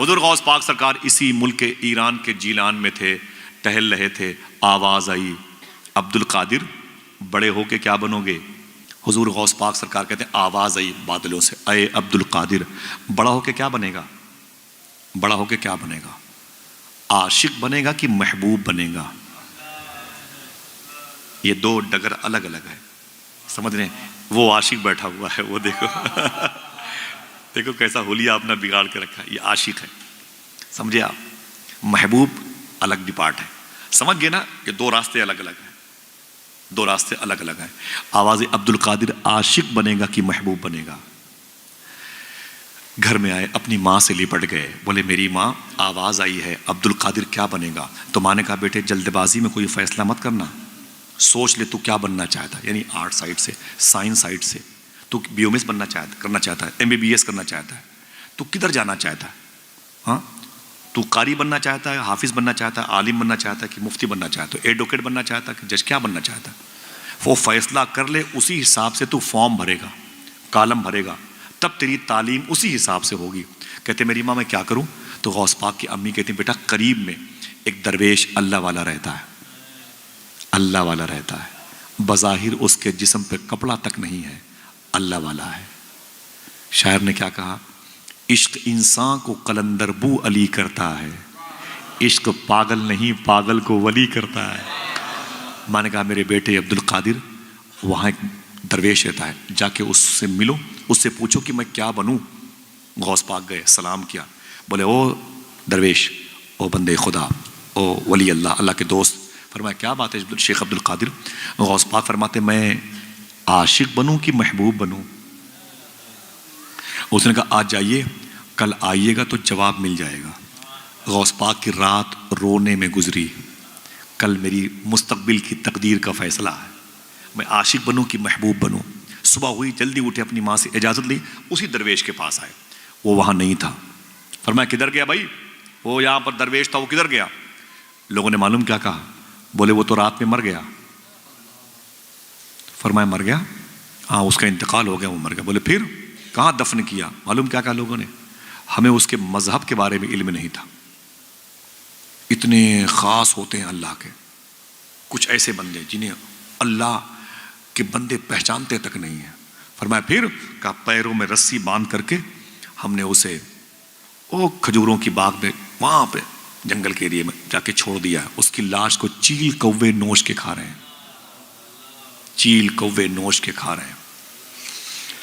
حضور غوث پاک سرکار اسی ملک ایران کے جیلان میں تھے، ٹہل رہے تھے، آواز آئی عبد القادر بڑے ہو کے کیا بنو گے؟ حضور غوث پاک سرکار کہتے ہیں آواز آئی بادلوں سے، اے عبد القادر بڑا ہو کے کیا بنے گا؟ بڑا ہو کے کیا بنے گا؟ عاشق بنے گا کہ محبوب بنے گا؟ یہ دو ڈگر الگ الگ ہے، سمجھ رہے ہیں؟ وہ عاشق بیٹھا ہوا ہے، وہ دیکھو دیکھو کیسا حلیہ آپ نے بگاڑ کے رکھا ہے، یہ عاشق ہے، سمجھے آپ؟ محبوب الگ ڈپارٹ ہے، سمجھ گئے نا؟ یہ دو راستے الگ الگ ہیں، دو راستے الگ الگ ہیں۔ آواز عبد القادر عاشق بنے گا کہ محبوب بنے گا؟ گھر میں آئے، اپنی ماں سے لپٹ گئے، بولے میری ماں آواز آئی ہے عبد القادر کیا بنے گا؟ تو ماں نے کہا بیٹے جلد بازی میں کوئی فیصلہ مت کرنا، سوچ لے تو کیا بننا چاہتا ہے، یعنی آرٹ سائڈ سے، سائنس سائڈ سے تو بی ایم ایس کرنا چاہتا ہے، ایم بی بی ایس کرنا چاہتا ہے، تو کدھر جانا چاہتا ہے؟ ہاں تو قاری بننا چاہتا ہے، حافظ بننا چاہتا ہے، عالم بننا چاہتا ہے کہ مفتی بننا چاہتا ہے، ایڈوکیٹ بننا چاہتا ہے کہ جج، کیا بننا چاہتا ہے؟ وہ فیصلہ کر لے، اسی حساب سے تو فارم بھرے گا، کالم بھرے گا، تب تیری تعلیم اسی حساب سے ہوگی۔ کہتے میری ماں میں کیا کروں؟ تو غوث پاک کی امی کہتی بیٹا قریب میں ایک درویش اللہ والا رہتا ہے، اللہ والا رہتا ہے، بظاہر اس کے جسم پہ کپڑا تک نہیں ہے، اللہ والا ہے۔ شاعر نے کیا کہا؟ عشق انسان کو قلندر بو علی کرتا ہے، عشق پاگل نہیں پاگل کو ولی کرتا ہے۔ میں نے کہا میرے بیٹے عبد القادر وہاں ایک درویش رہتا ہے، جا کے اس سے ملو، اس سے پوچھو کہ میں کیا بنوں۔ غوث پاک گئے، سلام کیا، بولے او درویش، او بندے خدا، او ولی اللہ، اللہ کے دوست۔ فرمایا کیا بات ہے شیخ عبد القادر؟ غوث پاک فرماتے میں عاشق بنوں کہ محبوب بنوں؟ اس نے کہا آج جائیے، کل آئیے گا تو جواب مل جائے گا۔ غوث پاک کی رات رونے میں گزری، کل میری مستقبل کی تقدیر کا فیصلہ ہے، میں عاشق بنوں کہ محبوب بنوں؟ صبح ہوئی، جلدی اٹھے، اپنی ماں سے اجازت لی، اسی درویش کے پاس آئے، وہ وہاں نہیں تھا۔ فرمایا کدھر گیا بھائی؟ وہ یہاں پر درویش تھا، وہ کدھر گیا؟ لوگوں نے معلوم کیا کہا؟ بولے وہ تو رات میں مر گیا۔ فرمایا مر گیا؟ ہاں اس کا انتقال ہو گیا، وہ مر گیا۔ بولے پھر کہاں دفن کیا؟ معلوم کیا کہا لوگوں نے؟ ہمیں اس کے مذہب کے بارے میں علم نہیں تھا۔ اتنے خاص ہوتے ہیں اللہ کے کچھ ایسے بندے جنہیں اللہ کے بندے پہچانتے تک نہیں ہیں۔ فرمایا پھر؟ کہا پیروں میں رسی باندھ کر کے ہم نے اسے او کھجوروں کی باغ میں وہاں پہ جنگل کے ایریے میں جا کے چھوڑ دیا ہے، اس کی لاش کو چیل کوے نوچ کے کھا رہے ہیں، چیل کوے نوچ کے کھا رہے ہیں۔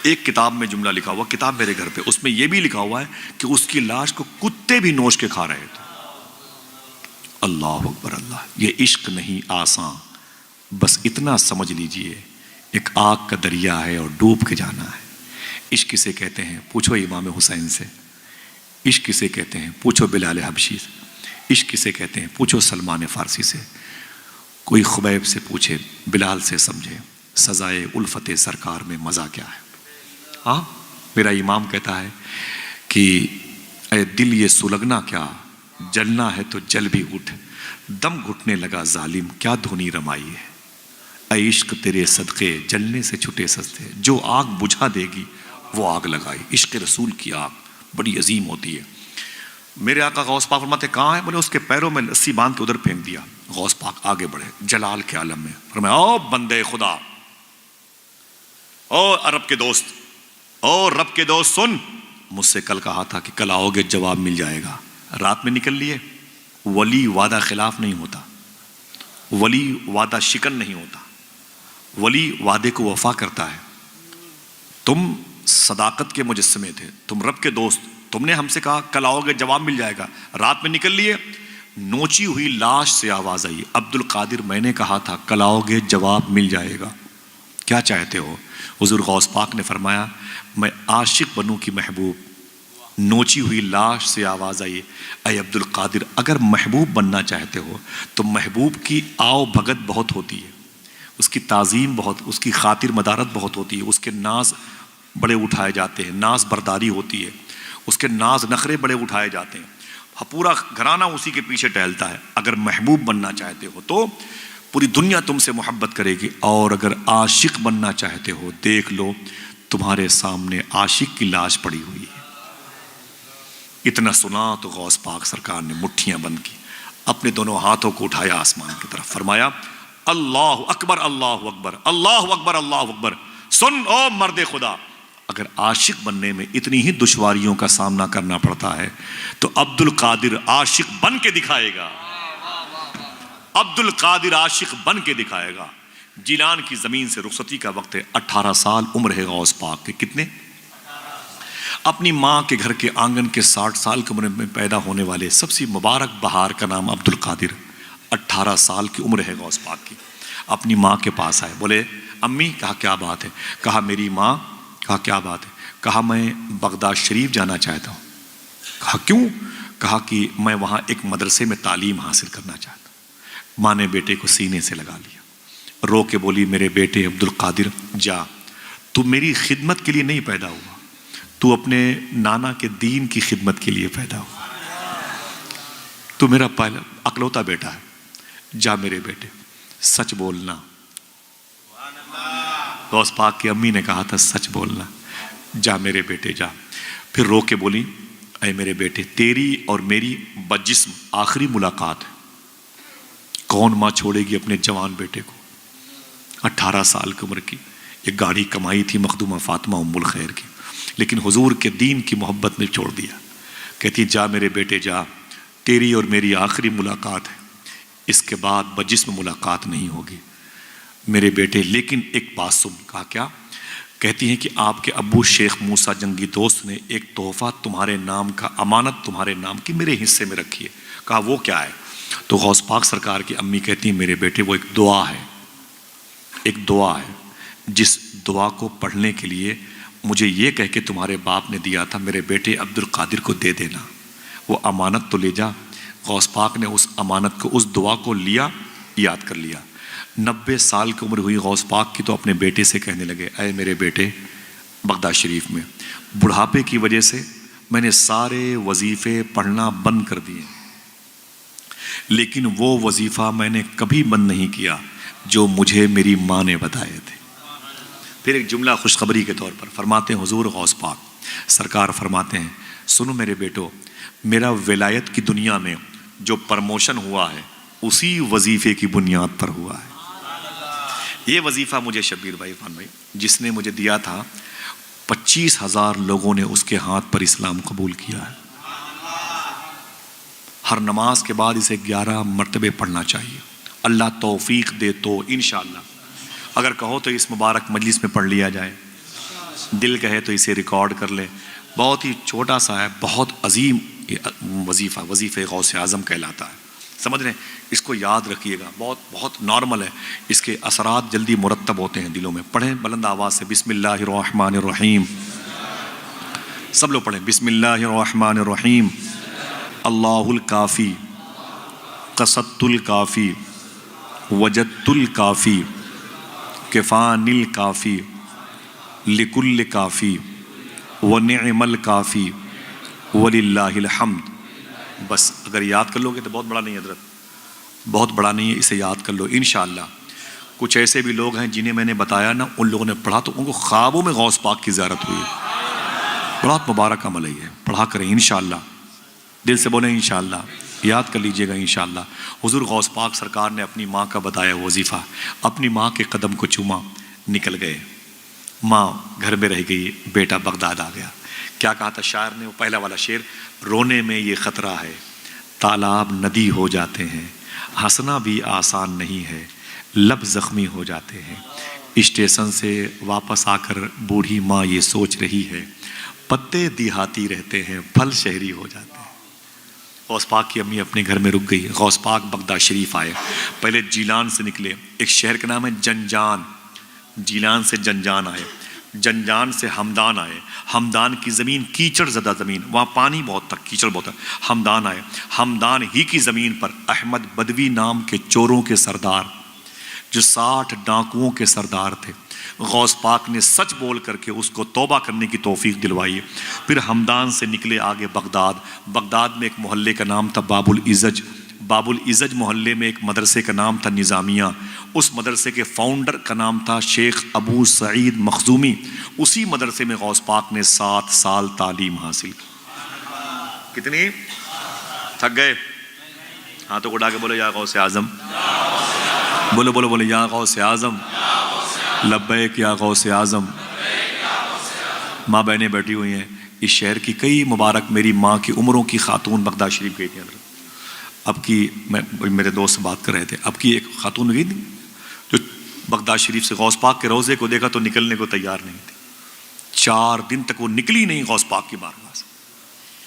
ایک کتاب میں جملہ لکھا ہوا، کتاب میرے گھر پہ، اس میں یہ بھی لکھا ہوا ہے کہ اس کی لاش کو کتے بھی نوچ کے کھا رہے تھے۔ اللہ اکبر اللہ! یہ عشق نہیں آسان، بس اتنا سمجھ لیجئے ایک آگ کا دریا ہے اور ڈوب کے جانا ہے۔ عشق کسے کہتے ہیں؟ پوچھو امام حسین سے۔ عشق کسے کہتے ہیں؟ پوچھو بلال حبشی سے۔ عشق کسے کہتے ہیں؟ پوچھو سلمان فارسی سے۔ کوئی خبیب سے پوچھے، بلال سے سمجھے سزائے الفت سرکار میں مزہ کیا ہے۔ ہاں میرا امام کہتا ہے کہ اے دل یہ سلگنا کیا، جلنا ہے تو جل بھی اٹھ، دم گھٹنے لگا ظالم کیا دھنی رمائی ہے۔ اے عشق تیرے صدقے جلنے سے چھٹے سستے، جو آگ بجھا دے گی وہ آگ لگائی۔ عشق رسول کی آگ بڑی عظیم ہوتی ہے۔ میرے آقا غوث پاک فرماتے کہاں ہے؟ بولے اس کے پیروں میں رسی باندھ کے ادھر پھینک دیا۔ غوث پاک آگے بڑھے جلال کے عالم میں، فرمایا او بندے خدا، او عرب کے دوست، او رب کے دوست، سن، مجھ سے کل کہا تھا کہ کل آؤ گے جواب مل جائے گا، رات میں نکل لیے۔ ولی وعدہ خلاف نہیں ہوتا، ولی وعدہ شکن نہیں ہوتا، ولی وعدے کو وفا کرتا ہے۔ تم صداقت کے مجسمے تھے، تم رب کے دوست، تم نے ہم سے کہا کل آؤ گے جواب مل جائے گا، رات میں نکل لیے۔ نوچی ہوئی لاش سے آواز آئی، عبد القادر میں نے کہا تھا کل آؤ گے جواب مل جائے گا، کیا چاہتے ہو؟ حضور غوث پاک نے فرمایا میں عاشق بنوں کی محبوب۔ نوچی ہوئی لاش سے آواز آئی، اے عبد القادر اگر محبوب بننا چاہتے ہو تو محبوب کی آؤ بھگت بہت ہوتی ہے، اس کی تعظیم بہت، اس کی خاطر مدارت بہت ہوتی ہے، اس کے ناز بڑے اٹھائے جاتے ہیں، ناز برداری ہوتی ہے، اس کے ناز نخرے بڑے اٹھائے جاتے ہیں، پورا گھرانہ اسی کے پیچھے ٹہلتا ہے۔ اگر محبوب بننا چاہتے ہو تو پوری دنیا تم سے محبت کرے گی، اور اگر عاشق بننا چاہتے ہو دیکھ لو تمہارے سامنے عاشق کی لاش پڑی ہوئی ہے، اتنا سنا تو غوث پاک سرکار نے مٹھیاں بند کی، اپنے دونوں ہاتھوں کو اٹھایا آسمان کی طرف، فرمایا اللہ اکبر اللہ اکبر اللہ اکبر اللہ اکبر۔ سن او مرد خدا، اگر عاشق بننے میں اتنی ہی دشواریوں کا سامنا کرنا پڑتا ہے تو عبد القادر عاشق بن کے دکھائے گا، عبد القادر عاشق بن کے دکھائے گا۔ جیلان کی زمین سے رخصتی کا وقت ہے، 18 سال عمر ہے غوث پاک کے، کتنے؟ اپنی ماں کے گھر کے آنگن کے 60 سال کی عمر میں پیدا ہونے والے سب سے مبارک بہار کا نام عبد القادر، 18 سال کی عمر ہے غوث پاک کی۔ اپنی ماں کے پاس آئے، بولے امی، کہا کیا بات ہے؟ کہا میری ماں، کہا کیا بات ہے؟ کہا میں بغداد شریف جانا چاہتا ہوں۔ کہا کیوں؟ کہا کہ میں وہاں ایک مدرسے میں تعلیم حاصل کرنا چاہتا ہوں۔ ماں نے بیٹے کو سینے سے لگا لیا، رو کے بولی میرے بیٹے عبد القادر جا، تو میری خدمت کے لیے نہیں پیدا ہوا، تو اپنے نانا کے دین کی خدمت کے لیے پیدا ہوا، تو میرا پہلا اکلوتا بیٹا ہے، جا میرے بیٹے سچ بولنا۔ غوث پاک کی امی نے کہا تھا سچ بولنا، جا میرے بیٹے جا۔ پھر رو کے بولی اے میرے بیٹے، تیری اور میری بجسم آخری ملاقات ہے، کون ماں چھوڑے گی اپنے جوان بیٹے کو؟ 18 سال کی عمر کی، ایک گاڑی کمائی تھی مخدومہ فاطمہ ام الخیر کی، لیکن حضور کے دین کی محبت میں چھوڑ دیا۔ کہتی جا میرے بیٹے جا، تیری اور میری آخری ملاقات ہے، اس کے بعد بجسم ملاقات نہیں ہوگی میرے بیٹے۔ لیکن ایک بات سن۔ کہا کیا؟ کہتی ہیں کہ آپ کے ابو شیخ موسیٰ جنگی دوست نے ایک تحفہ تمہارے نام کا، امانت تمہارے نام کی میرے حصے میں رکھی ہے۔ کہا وہ کیا ہے؟ تو غوث پاک سرکار کی امی کہتی ہیں میرے بیٹے وہ ایک دعا ہے، ایک دعا ہے جس دعا کو پڑھنے کے لیے مجھے یہ کہہ کے تمہارے باپ نے دیا تھا میرے بیٹے عبد القادر کو دے دینا، وہ امانت تو لے جا۔ غوث پاک نے اس امانت کو، اس دعا کو لیا، یاد کر لیا۔ 90 سال کی عمر ہوئی غوث پاک کی تو اپنے بیٹے سے کہنے لگے اے میرے بیٹے، بغداد شریف میں بڑھاپے کی وجہ سے میں نے سارے وظیفے پڑھنا بند کر دیے، لیکن وہ وظیفہ میں نے کبھی بند نہیں کیا جو مجھے میری ماں نے بتائے تھے۔ پھر ایک جملہ خوشخبری کے طور پر فرماتے ہیں حضور غوث پاک سرکار فرماتے ہیں سنو میرے بیٹو، میرا ولایت کی دنیا میں جو پرموشن ہوا ہے اسی وظیفے کی بنیاد پر ہوا ہے۔ یہ وظیفہ مجھے شبیر بھائی، عرفان بھائی، جس نے مجھے دیا تھا، 25,000 لوگوں نے اس کے ہاتھ پر اسلام قبول کیا ہے۔ ہر نماز کے بعد اسے 11 مرتبے پڑھنا چاہیے، اللہ توفیق دے تو انشاءاللہ، اگر کہو تو اس مبارک مجلس میں پڑھ لیا جائے، دل کہے تو اسے ریکارڈ کر لے۔ بہت ہی چھوٹا سا ہے، بہت عظیم وظیفہ، وظیفہ غوث اعظم کہلاتا ہے، سمجھ رہے ہیں؟ اس کو یاد رکھیے گا، بہت بہت نارمل ہے، اس کے اثرات جلدی مرتب ہوتے ہیں دلوں میں۔ پڑھیں بلند آواز سے، بسم اللہ الرحمن الرحیم، سب لوگ پڑھیں بسم اللہ الرحمن الرحیم۔ اللہ الکافی قصدت الکافی وجدت الکافی کفان الکافی لکل کافی ونعم الکافی وللہ الحمد۔ بس اگر یاد کر لو گے تو بہت بڑا نہیں ہے حضرت، بہت بڑا نہیں ہے، اسے یاد کر لو انشاءاللہ۔ کچھ ایسے بھی لوگ ہیں جنہیں میں نے بتایا نا، ان لوگوں نے پڑھا تو ان کو خوابوں میں غوث پاک کی زیارت ہوئی ہے۔ بہت مبارک عمل ہے یہ، پڑھا کریں انشاءاللہ، دل سے بولیں انشاءاللہ، یاد کر لیجئے گا انشاءاللہ۔ حضور غوث پاک سرکار نے اپنی ماں کا بتایا وظیفہ، اپنی ماں کے قدم کو چوما، نکل گئے، ماں گھر میں رہ گئی، بیٹا بغداد آ گیا۔ کیا کہا تھا شاعر نے؟ وہ پہلا والا شعر، رونے میں یہ خطرہ ہے تالاب ندی ہو جاتے ہیں، ہنسنا بھی آسان نہیں ہے لب زخمی ہو جاتے ہیں۔ اسٹیشن سے واپس آ کر بوڑھی ماں یہ سوچ رہی ہے، پتے دیہاتی رہتے ہیں پھل شہری ہو جاتے ہیں۔ غوث پاک کی امی اپنے گھر میں رک گئی، غوث پاک بغداد شریف آئے، پہلے جیلان سے نکلے، ایک شہر کا نام ہے جنجان، جیلان سے جنجان آئے، جنجان سے ہمدان آئے، ہمدان کی زمین کیچڑ زدہ زمین، وہاں پانی بہت تھا، کیچڑ بہت تھا۔ ہمدان آئے، ہمدان ہی کی زمین پر احمد بدوی نام کے چوروں کے سردار، جو 60 ڈاکوؤں کے سردار تھے، غوث پاک نے سچ بول کر کے اس کو توبہ کرنے کی توفیق دلوائی۔ پھر ہمدان سے نکلے آگے بغداد، بغداد میں ایک محلے کا نام تھا باب العزج، باب العزج محلے میں ایک مدرسے کا نام تھا نظامیہ، اس مدرسے کے فاؤنڈر کا نام تھا شیخ ابو سعید مخزومی، اسی مدرسے میں غوث پاک نے 7 سال تعلیم حاصل کی۔ کتنی؟ تھک گئے؟ ہاتھوں کو اٹھا کے بولے یا غوث اعظم، بولو بولو بولو یا غوث اعظم، لبیک یا غوث اعظم۔ ماں بہنیں بیٹھی ہوئی ہیں، اس شہر کی کئی مبارک میری ماں کی عمروں کی خاتون بغداد شریف گئی تھی۔ اب کی میں میرے دوست سے بات کر رہے تھے، اب کی ایک خاتون گئی تھی جو بغداد شریف سے غوث پاک کے روضے کو دیکھا تو نکلنے کو تیار نہیں تھی، 4 دن تک وہ نکلی نہیں غوث پاک کی بارگاہ سے۔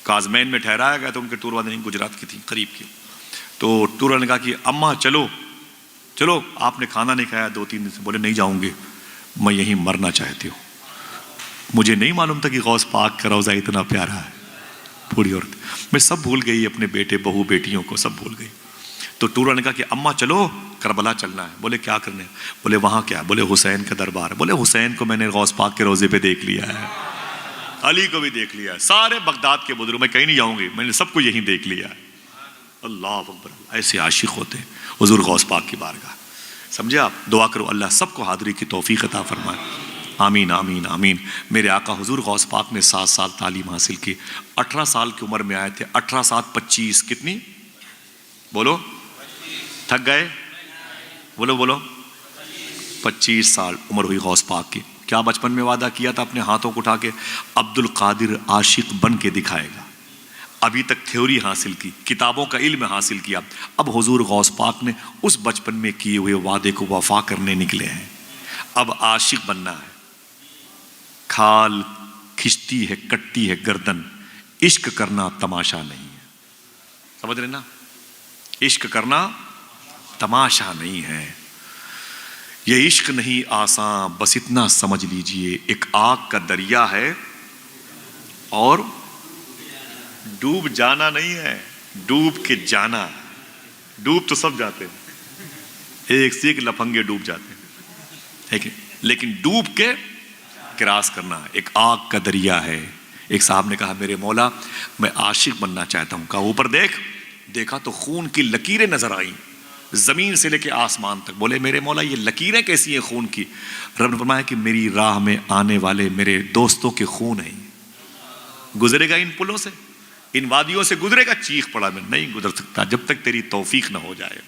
کازمین میں ٹھہرایا گیا تو ان کے ٹور والے نہیں، گجرات کی تھی، قریب کی، تو ٹور والے نے کہا کہ اماں چلو چلو، آپ نے کھانا نہیں کھایا 2-3 دن سے۔ بولے نہیں جاؤں گی، میں یہیں مرنا چاہتی ہوں۔ مجھے نہیں معلوم تھا کہ غوث پاک کا روضہ اتنا پیارا ہے۔ بوڑھی عورت، میں سب بھول گئی، اپنے بیٹے بہو بیٹیوں کو سب بھول گئی۔ تو ٹور نے کہا کہ اماں چلو کربلا چلنا ہے۔ بولے کیا کرنے؟ بولے وہاں کیا؟ بولے حسین کا دربار ہے۔ بولے حسین کو میں نے غوث پاک کے روضے پہ دیکھ لیا ہے، علی کو بھی دیکھ لیا ہے، سارے بغداد کے بزرگ، میں کہیں نہیں جاؤں گی، میں نے سب کو یہیں دیکھ لیا ہے۔ اللہ اکبر، ایسے عاشق ہوتے حضور غوث پاک کی بارگاہ۔ سمجھے آپ؟ دعا کرو اللہ سب کو حاضری کی توفیق عطا فرمائے، آمین آمین آمین۔ میرے آقا حضور غوث پاک نے 7 سال تعلیم حاصل کی، 18 سال کی عمر میں آئے تھے، 18 7 25 کتنی؟ بولو، تھک گئے؟ بولو بولو، 25 سال عمر ہوئی غوث پاک کی۔ کیا بچپن میں وعدہ کیا تھا اپنے ہاتھوں کو اٹھا کے؟ عبد القادر عاشق بن کے دکھائے گا۔ ابھی تک تھیوری حاصل کی، کتابوں کا علم حاصل کیا، اب حضور غوث پاک نے اس بچپن میں کیے ہوئے وعدے کو وفا کرنے نکلے ہیں، اب عاشق بننا ہے۔ کھال کھچتی ہے کٹتی ہے گردن، عشق کرنا تماشا نہیں ہے۔ سمجھ رہے نا؟ عشق کرنا تماشا نہیں ہے، یہ عشق نہیں آسان، بس اتنا سمجھ لیجئے ایک آگ کا دریا ہے اور ڈوب جانا نہیں ہے، ڈوب کے جانا ہے۔ ڈوب تو سب جاتے ہیں، ایک سے ایک لفنگے ڈوب جاتے ہیں، لیکن ڈوب کے کراس کرنا ایک آگ کا دریا ہے۔ ایک صاحب نے کہا میرے مولا میں عاشق بننا چاہتا ہوں۔ کہا اوپر دیکھ، دیکھا تو خون کی لکیریں نظر آئیں زمین سے لے کے آسمان تک۔ بولے میرے مولا یہ لکیریں کیسی ہیں خون کی؟ رب نے فرمایا کہ میری راہ میں آنے والے میرے دوستوں کے خون ہیں، گزرے گا ان پلوں سے، ان وادیوں سے گزرے گا، چیخ پڑا میں نہیں گزر سکتا جب تک تیری توفیق نہ ہو جائے۔